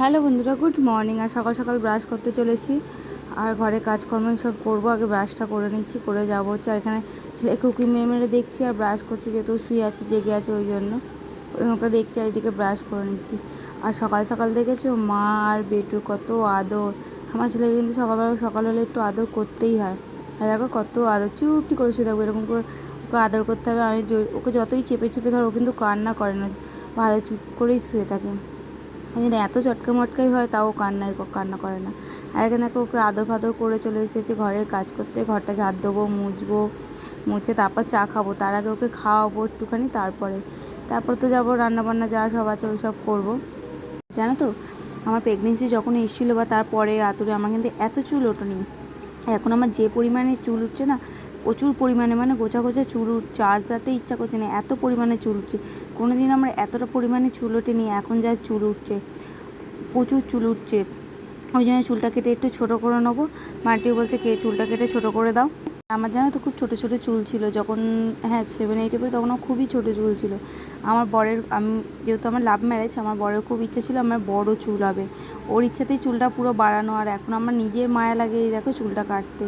Hello বন্ধুরা, good morning. আর সকাল সকাল ব্রাশ করতে চলেছি আর ঘরে কাজকর্ম সব করবো। আগে ব্রাশটা করে নিচ্ছি, করে যাবো হচ্ছে। আর এখানে ছেলেকে উকি মেরে মেরে দেখছি আর ব্রাশ করছি, যেহেতু শুয়ে আছে, জেগে আছে, ওই জন্য ওকে দেখছি আর এদিকে ব্রাশ করে নিচ্ছি। আর সকাল সকাল দেখেছো মা আর বেটুর কত আদর। আমার ছেলেকে কিন্তু সকালবেলা সকাল হলে একটু আদর করতেই হয়। আর দেখো কত আদর, চুপটি করে শুয়ে থাকবো, এরকম করে ওকে আদর করতে হবে। আমি ওকে যতই চেপে চেপে ধরো, ও কিন্তু কান্না করে না, ভালো চুপ করেই শুয়ে থাকে। আমি এত চটকা মটকাই হয় তাও কান্না করে না। আর এখানে ওকে আদর ফাদর করে চলে এসেছি ঘরের কাজ করতে। ঘরটা ঝাড় দেবো, মুছে তারপর চা খাবো। তার আগে ওকে খাওয়াবো একটুখানি, তারপর তো যাবো রান্নাবান্না যা সব আছে ওই সব করবো। জানো তো, আমার প্রেগনেন্সি যখন এসেছিলো বা তারপরে আতুরে আমার কিন্তু এত চুল ওঠেনি। এখন আমার যে পরিমাণে চুল উঠছে না, প্রচুর পরিমাণে, মানে গোছা গোছা চুল উঠছে, আজ রাতে ইচ্ছা করছে না, এত পরিমাণে চুল উঠছে। কোনো দিন আমার এতটা পরিমাণে চুল ওঠেনি, এখন যা চুল উঠছে, প্রচুর চুল উঠছে। ওই জন্য চুলটা কেটে একটু ছোটো করে নেবো। মাটিও বলছে চুলটা কেটে ছোটো করে দাও। আমার জানো তো খুব ছোটো ছোটো চুল ছিল যখন, হ্যাঁ 7-8 পরে, তখনও খুবই ছোটো চুল ছিল। আমি যেহেতু আমার লাভ ম্যারেজ, আমার বরের খুব ইচ্ছে ছিল আমার বড় চুল হবে। ওর ইচ্ছাতেই চুলটা পুরো বাড়ানো। আর এখন আমার নিজের মায়া লাগে এই দেখো চুলটা কাটতে।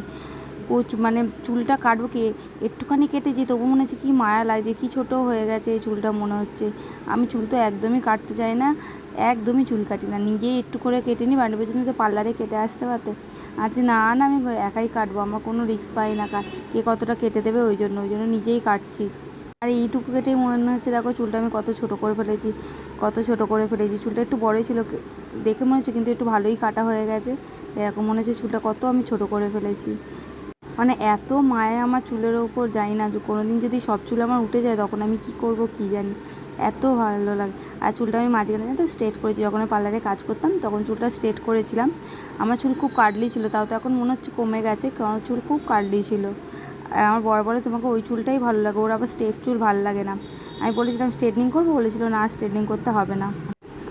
মানে চুলটা কাটবো কি, একটুখানি কেটেছি তবু মনে হচ্ছে কী মায়া লাগছে, কী ছোটো হয়ে গেছে এই চুলটা মনে হচ্ছে। আমি চুল তো একদমই কাটতে চাই না, একদমই চুল কাটি না, নিজেই একটু করে কেটে নিই। বাড়ি পর্যন্ত তো পার্লারে কেটে আসতে পারতে। আচ্ছা না না, আমি একাই কাটবো, আমার কোনো রিস্ক পাই না কে কতটা কেটে দেবে, ওই জন্য নিজেই কাটছি। আর এইটুকু কেটেই মনে হচ্ছে দেখো চুলটা আমি কত ছোটো করে ফেলেছি। চুলটা একটু বড়ই ছিল দেখে মনে হচ্ছে, কিন্তু একটু ভালোই কাটা হয়ে গেছে। এরকম মনে হচ্ছে চুলটা কত আমি ছোটো করে ফেলেছি। মানে এত মায়া আমার চুলের ওপর, জানি না যে কোনো দিন যদি সব চুল আমার উঠে যায় তখন আমি কি করব কি জানি, এত ভালো লাগে। আর চুলটা আমি মাঝখানে তো স্ট্রেট করেছি, যখন আমি পার্লারে কাজ করতাম তখন চুলটা স্ট্রেট করেছিলাম। আমার চুল খুব কাটলি ছিল, তাও তো এখন মনে হচ্ছে কমে গেছে, কারণ চুল খুব কাটলি ছিল। আর আমার বড় বড় তোমাকে ওই চুলটাই ভালো লাগে, ওর আবার স্ট্রেট চুল ভালো লাগে না। আমি বলেছিলাম স্ট্রেটনিং করবো, বলেছিল না স্ট্রেটনিং করতে হবে না।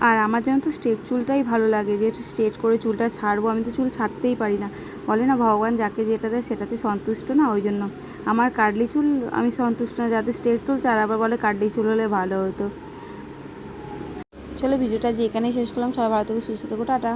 আর আমার যেন তো স্ট্রেট চুলটাই ভালো লাগে, যেহেতু স্ট্রেট করে চুলটা ছাড়বো। আমি তো চুল ছাড়তেই পারি না, বলে না ভগবান যাকে যেটা দেয় সেটাতে সন্তুষ্ট না, ওই জন্য আমার কার্লি চুল আমি সন্তুষ্ট না। যাতে স্ট্রেট চুল চার আবার বলে কার্লি চুল হলে ভালো হতো। চলো ভিডিওটা যে এখানেই শেষ করলাম। সবাই ভালো থেকে সুস্থ থেকো, টাটা।